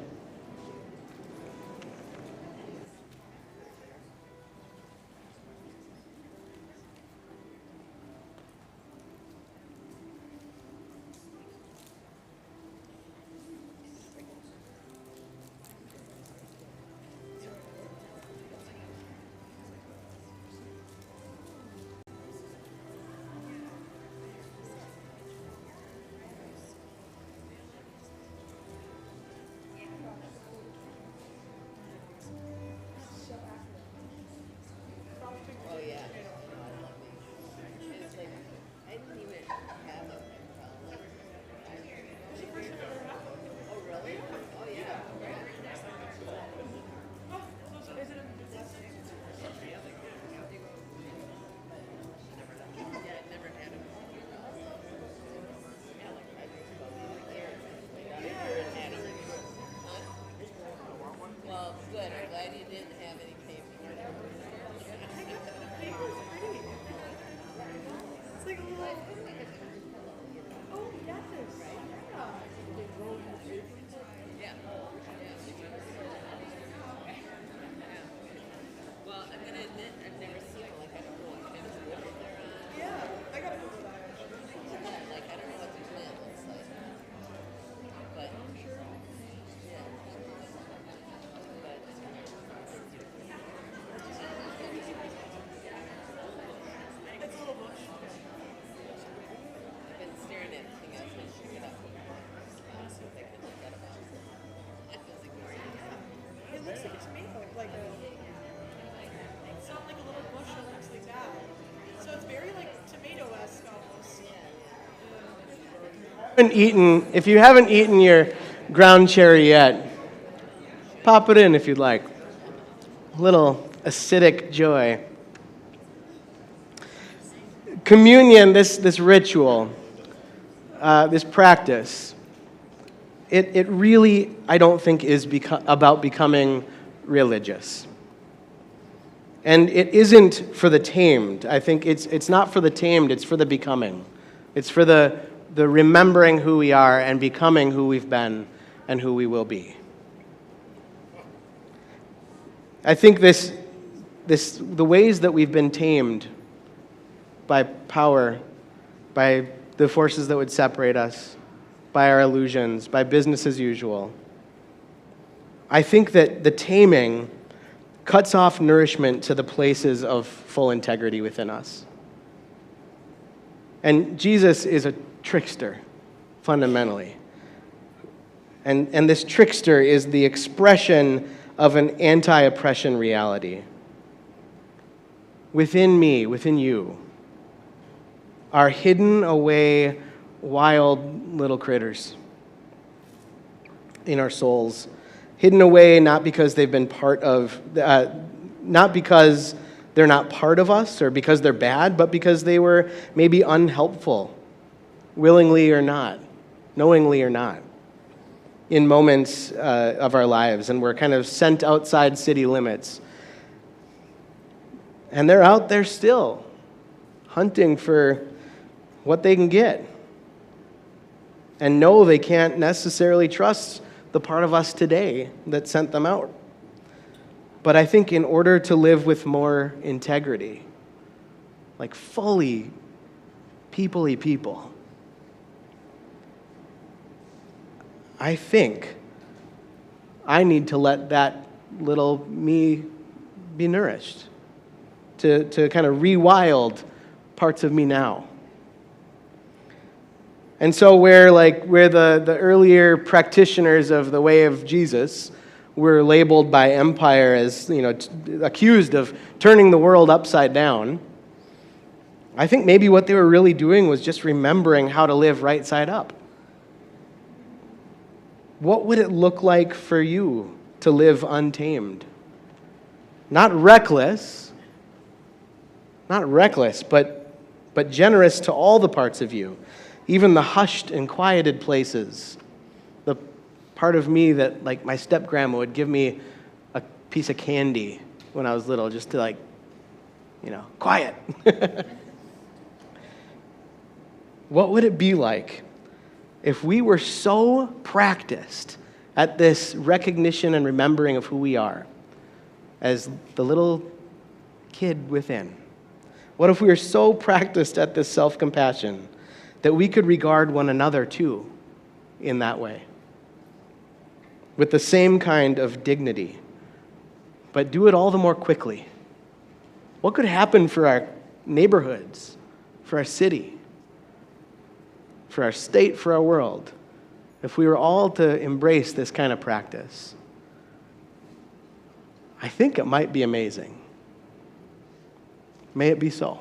If you haven't eaten your ground cherry yet, pop it in if you'd like. A little acidic joy. Communion, this ritual, this practice, it really, I don't think, is about becoming religious. And it isn't for the tamed. I think it's not for the tamed, it's for the becoming. It's for the remembering who we are and becoming who we've been and who we will be. I think the ways that we've been tamed by power, by the forces that would separate us, by our illusions, by business as usual. I think that the taming cuts off nourishment to the places of full integrity within us. And Jesus is a trickster, fundamentally. And this trickster is the expression of an anti-oppression reality. Within me, within you, are hidden away wild little critters in our souls. Hidden away not because they've been not because they're not part of us or because they're bad, but because they were maybe unhelpful, willingly or not, knowingly or not, in moments of our lives, and we're kind of sent outside city limits. And they're out there still, hunting for what they can get, and know they can't necessarily trust the part of us today that sent them out. But I think in order to live with more integrity, like fully people-y people, I think I need to let that little me be nourished, to kind of rewild parts of me now. And so where the earlier practitioners of the way of Jesus were labeled by empire as, accused of turning the world upside down, I think maybe what they were really doing was just remembering how to live right side up. What would it look like for you to live untamed? Not reckless, but generous to all the parts of you, even the hushed and quieted places. The part of me that, like, my step-grandma would give me a piece of candy when I was little just to, quiet. What would it be like if we were so practiced at this recognition and remembering of who we are as the little kid within? What if we were so practiced at this self-compassion that we could regard one another too in that way, with the same kind of dignity, but do it all the more quickly? What could happen for our neighborhoods, for our city, for our state, for our world, if we were all to embrace this kind of practice? I think it might be amazing. May it be so.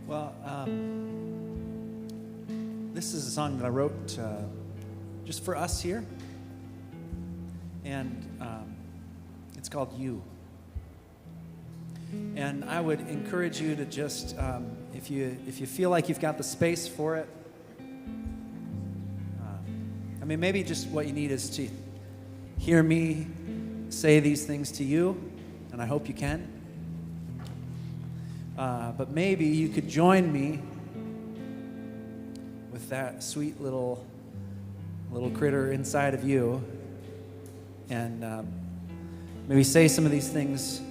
Well, this is a song that I wrote just for us here, and it's called You. And I would encourage you to just, if you feel like you've got the space for it, maybe just what you need is to hear me say these things to you, and I hope you can. But maybe you could join me with that sweet little critter inside of you, and maybe say some of these things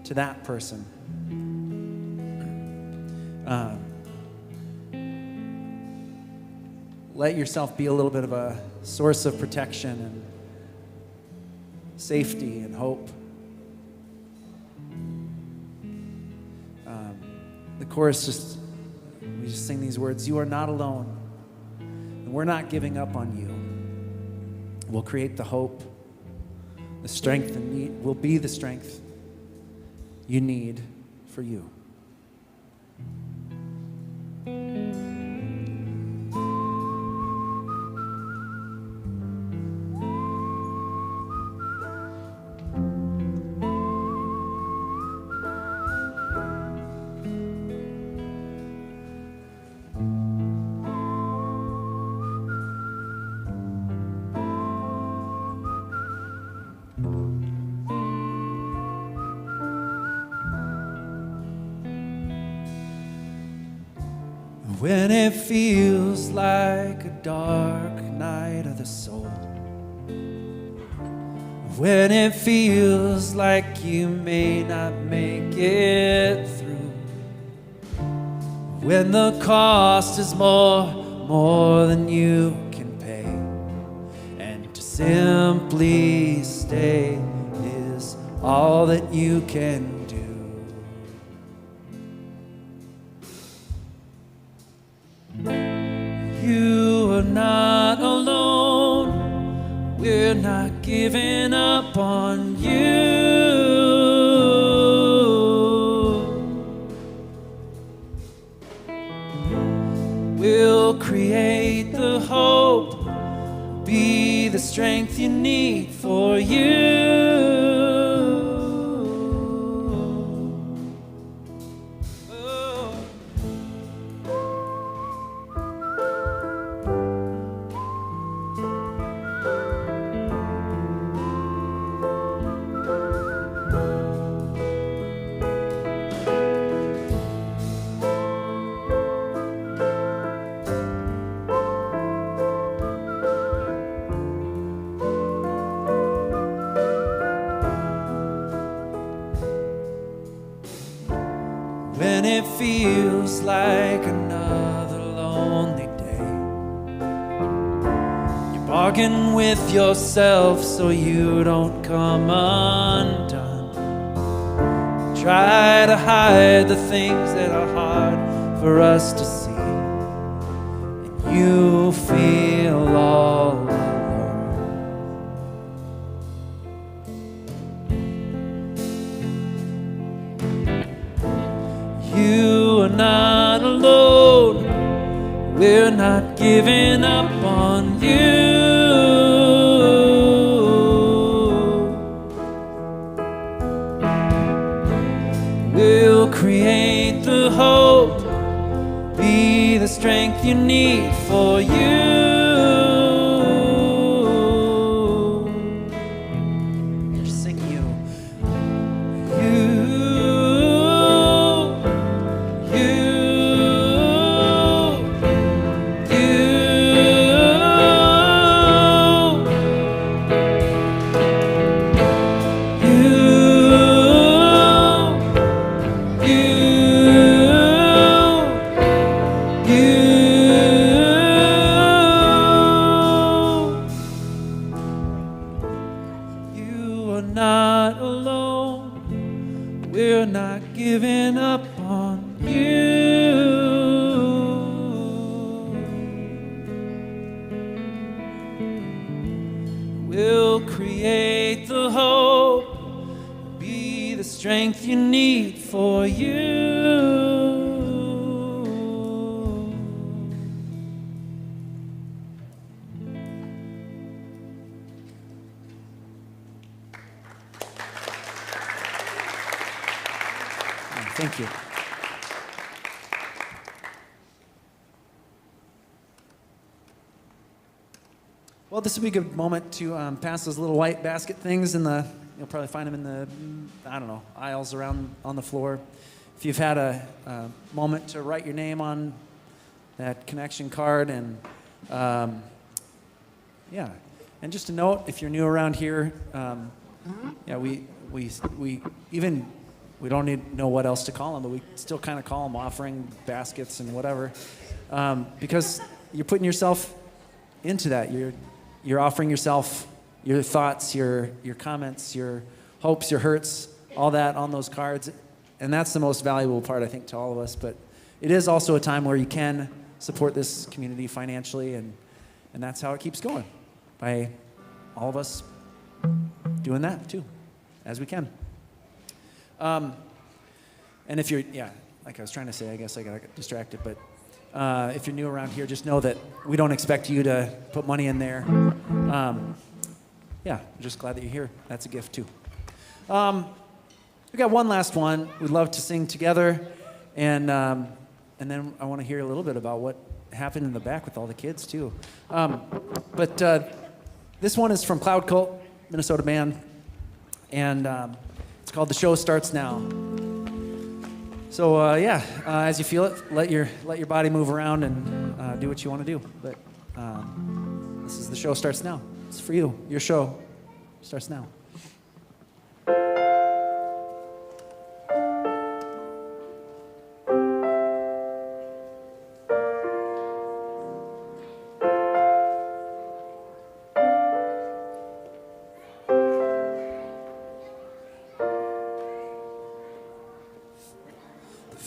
to that person. Let yourself be a little bit of a source of protection and safety and hope. The chorus we just sing these words: you are not alone, and we're not giving up on you. We'll create the hope, the strength, and will be the strength you need for you. When it feels like a dark night of the soul, when it feels like you may not make it through, when the cost is more than you can pay, and to simply stay is all that you can do. You are not alone. We're not giving up on you. We'll create the hope, be the strength you need for you. Oh. When it feels like another lonely day, you're bargaining with yourself so you don't come undone. Try to hide the things that are hard for us to see, and you feel all alone. You are not alone. We're not giving up on you. We'll create the hope, be the strength you need for you. Just sing you. You are not alone. We're not giving up on you. We'll create the hope, be the strength you need for you. Thank you. Well, this would be a good moment to pass those little white basket things in the, you'll probably find them in the, I don't know, aisles around on the floor. If you've had a moment to write your name on that connection card, and yeah, and just a note, if you're new around here, yeah, we even, we don't need know what else to call them, but we still kind of call them offering baskets and whatever, because you're putting yourself into that. You're offering yourself, your thoughts, your comments, your hopes, your hurts, all that on those cards, and that's the most valuable part, I think, to all of us. But it is also a time where you can support this community financially, and that's how it keeps going, by all of us doing that too, as we can. And if you're, yeah, like I was trying to say, I guess I got distracted, but if you're new around here, just know that we don't expect you to put money in there. Yeah, I'm just glad that you're here. That's a gift too. We got one last one. We'd love to sing together, and then I want to hear a little bit about what happened in the back with all the kids too. But this one is from Cloud Cult, Minnesota band, and it's called "The Show Starts Now." So yeah, as you feel it, let your body move around and do what you want to do. But this is "The Show Starts Now." It's for you. Your show starts now.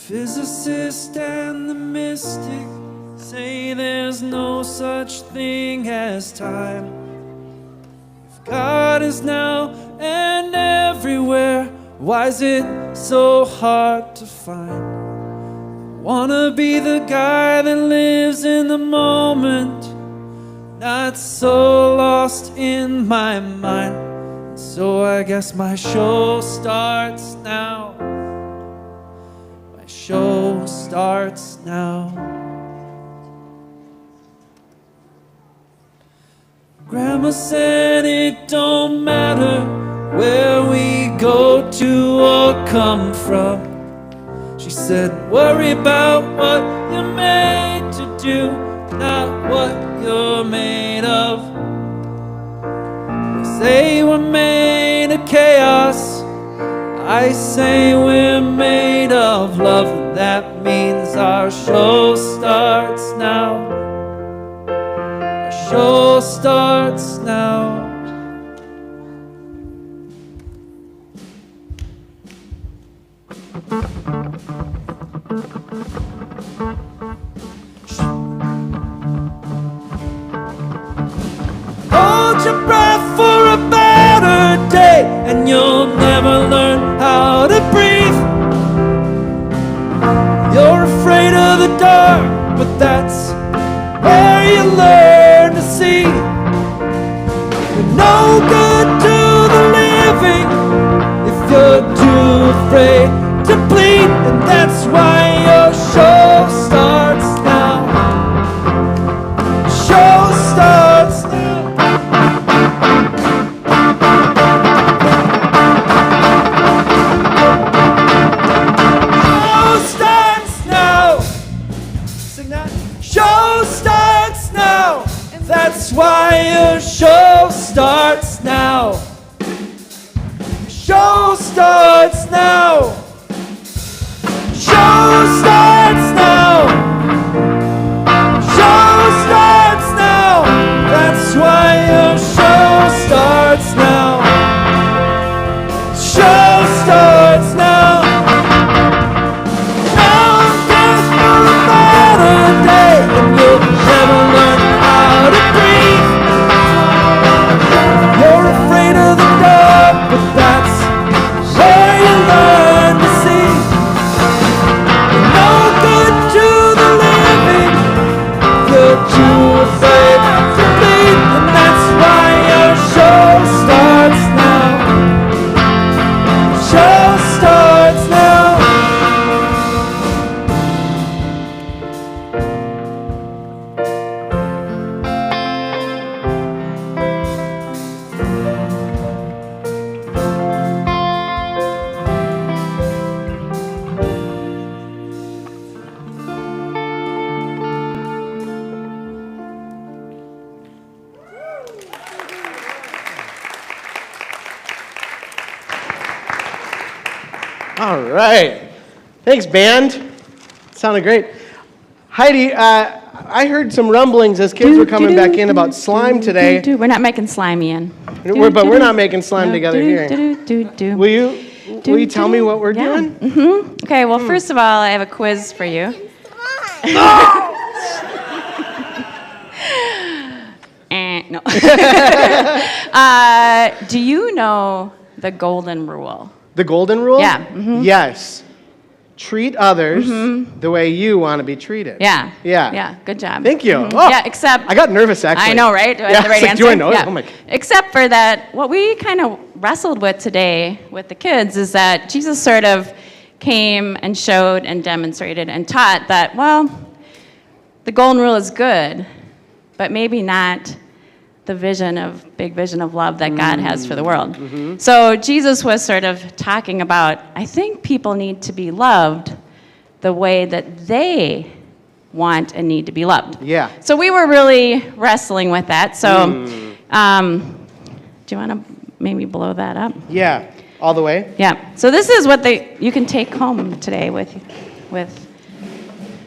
physicist and the mystic say there's no such thing as time. If God is now and everywhere, why is it so hard to find? Wanna be the guy that lives in the moment, not so lost in my mind. So I guess my show starts now. My show starts now. Grandma said it don't matter where we go to or come from. She said, worry about what you're made to do, not what you're made of. They say we're made of chaos, I say we're made of love. And that means our show starts now. Our show starts now. Hold your breath for a better day, and you'll never learn how to breathe. You're afraid of the dark, but that's where you learn to see. You're no good to the living if you're too afraid to bleed, and that's why your show starts now. Show starts now. Show starts now. Sing that. Show starts now. That's why your show starts now. Show starts now. Show starts now. Show starts now. That's why your show starts now. Show starts now. Now just for a better day, and you'll never learn how to breathe. You're afraid of the dark, but that's where you learn to see. You're no good to the living, you're too afraid to bleed, and that's why your show starts now. Show starts now. All right. Thanks, band. Sounded great. Heidi, I heard some rumblings as kids were coming back in about slime today. We're not making slime, Ian. But we're not making slime together here. Will you tell me what we're doing? Okay, well, first of all, I have a quiz for you. No. Do you know the golden rule? The golden rule? Yeah. Yes. Treat others the way you want to be treated. Yeah. Yeah. Yeah, good job. Thank you. Mm-hmm. Oh, Yeah, except... I got nervous, actually. I know, right? Do I have the Yeah, right it's like, answer? do I know it? Yeah. Oh, my... Except for that, what we kind of wrestled with today with the kids is that Jesus sort of came and showed and demonstrated and taught that, well, the golden rule is good, but maybe not the big vision of love that God has for the world. So Jesus was sort of talking about, I think people need to be loved the way that they want and need to be loved. Yeah. So we were really wrestling with that. So do you want to maybe blow that up? Yeah. All the way? Yeah. So this is what you can take home today with.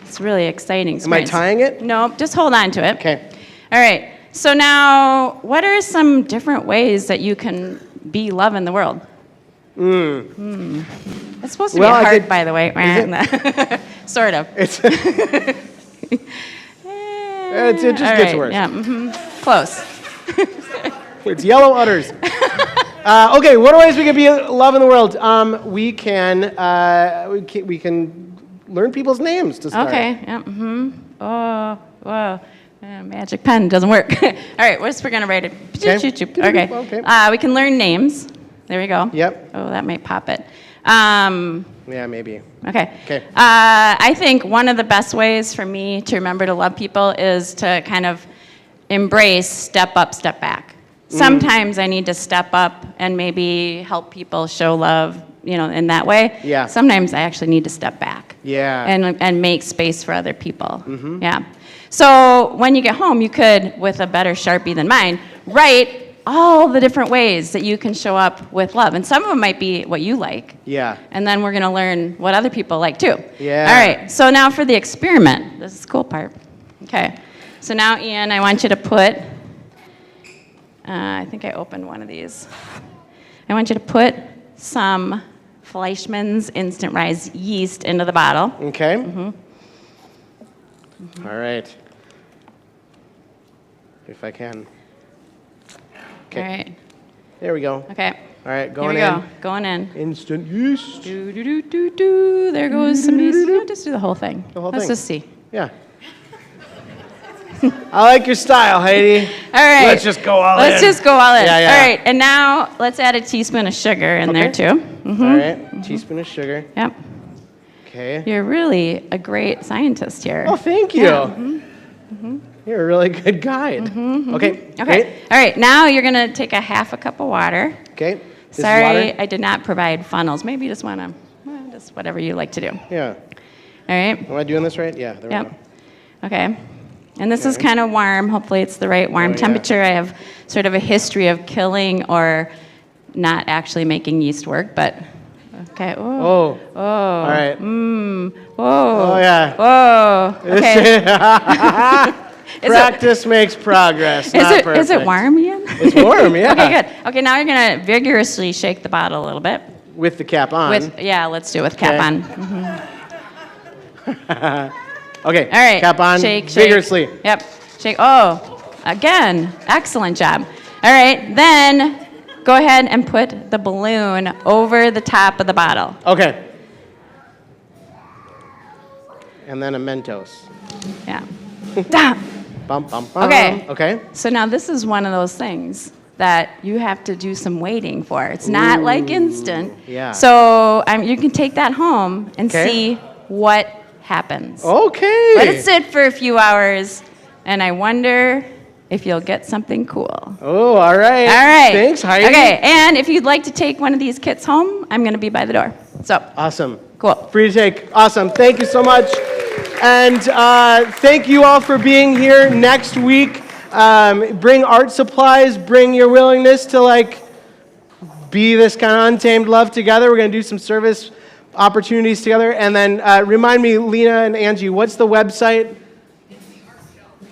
It's really exciting. Am I tying it? No, just hold on to it. Okay. All right. So now, what are some different ways that you can be love in the world? It's supposed to Well, be I hard, could- by the way. Sort of. It's it just gets worse. Yeah, close. It's yellow udders. Okay, what are ways we can be love in the world? We can learn people's names to start. Okay. Yeah. Oh, whoa. Magic pen doesn't work. All right, we're going to write it. Okay. Okay. We can learn names. There we go. Yep. Oh, that might pop it. Yeah, maybe. Okay. Okay. I think one of the best ways for me to remember to love people is to kind of embrace step up, step back. Sometimes I need to step up and maybe help people show love, in that way. Yeah. Sometimes I actually need to step back. Yeah. And make space for other people. Yeah. So when you get home, you could, with a better Sharpie than mine, write all the different ways that you can show up with love. And some of them might be what you like. Yeah. And then we're going to learn what other people like too. Yeah. All right. So now for the experiment. This is the cool part. Okay. So now, Ian, I want you to put, I think I opened one of these. I want you to put some Fleischmann's Instant Rise yeast into the bottle. Okay. All right. If I can. Okay. All right. There we go. Okay. All right, Here going we in. go. Going in. Instant yeast. Do, do, do, do, do. There goes some yeast. No, just do the whole thing. The whole Let's thing. just see. Yeah. I like your style, Heidi. All right. Let's just go all in. Let's just go all in. Yeah, yeah. All right. And now let's add a teaspoon of sugar in there Okay. too. All right, teaspoon of sugar. Yep. Okay. You're really a great scientist here. Oh, thank you. Yeah. You're a really good guide. Okay. Okay. Great. All right. Now you're going to take a half a cup of water. Okay. This is Sorry, water? I did not provide funnels. Maybe you just want to, just whatever you like to do. All Yeah. right. Am I doing this right? Yeah. There we Yep. go. Okay. And this is Okay. kind of warm. Hopefully it's the right warm Oh, yeah. temperature. I have sort of a history of killing or not actually making yeast work, but okay. Oh. Oh. All right. Whoa. Oh, yeah. Whoa. Okay. Is Practice makes progress. Is not it perfect. warm, Ian? It's warm, yeah. Okay, good. Okay, now you're gonna vigorously shake the bottle a little bit. With the cap on. Let's do it with cap Okay. on. Okay. All right. Cap on. Shake, vigorously. Shake. Yep. Shake. Oh, again, excellent job. All right, then go ahead and put the balloon over the top of the bottle. Okay. And then a Mentos. Yeah. Da. Bum, bum, bum. Okay. Okay. So now this is one of those things that you have to do some waiting for. It's not like instant. yeah. So you can take that home and Okay. see what happens. Okay. Let it sit for a few hours, and I wonder if you'll get something cool. Oh, all right. All right. Thanks, Heidi. Okay, and if you'd like to take one of these kits home, I'm going to be by the door. So, Awesome. cool. Free to take. Awesome. Thank you so much. And thank you all for being here next week. Bring art supplies. Bring your willingness to be this kind of untamed love together. We're going to do some service opportunities together. And then remind me, Lena and Angie, what's the website?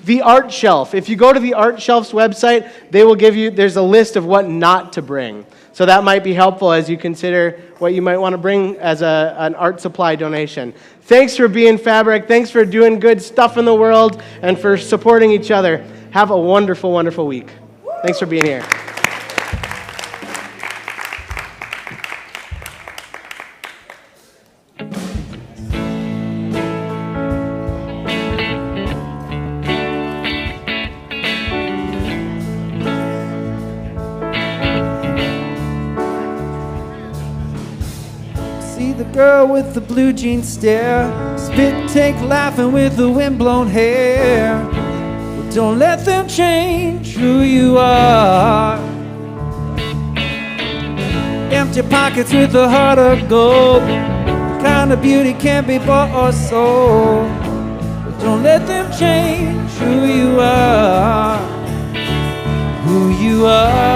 The Art Shelf. If you go to the Art Shelf's website, they will give you, there's a list of what not to bring. So that might be helpful as you consider what you might want to bring as an art supply donation. Thanks for being Fabric. Thanks for doing good stuff in the world and for supporting each other. Have a wonderful, wonderful week. Thanks for being here. See the girl with the blue jean stare, spit take laughing with the windblown hair. But don't let them change who you are. Empty pockets with a heart of gold, kind of beauty can't be bought or sold. But don't let them change who you are. Who you are.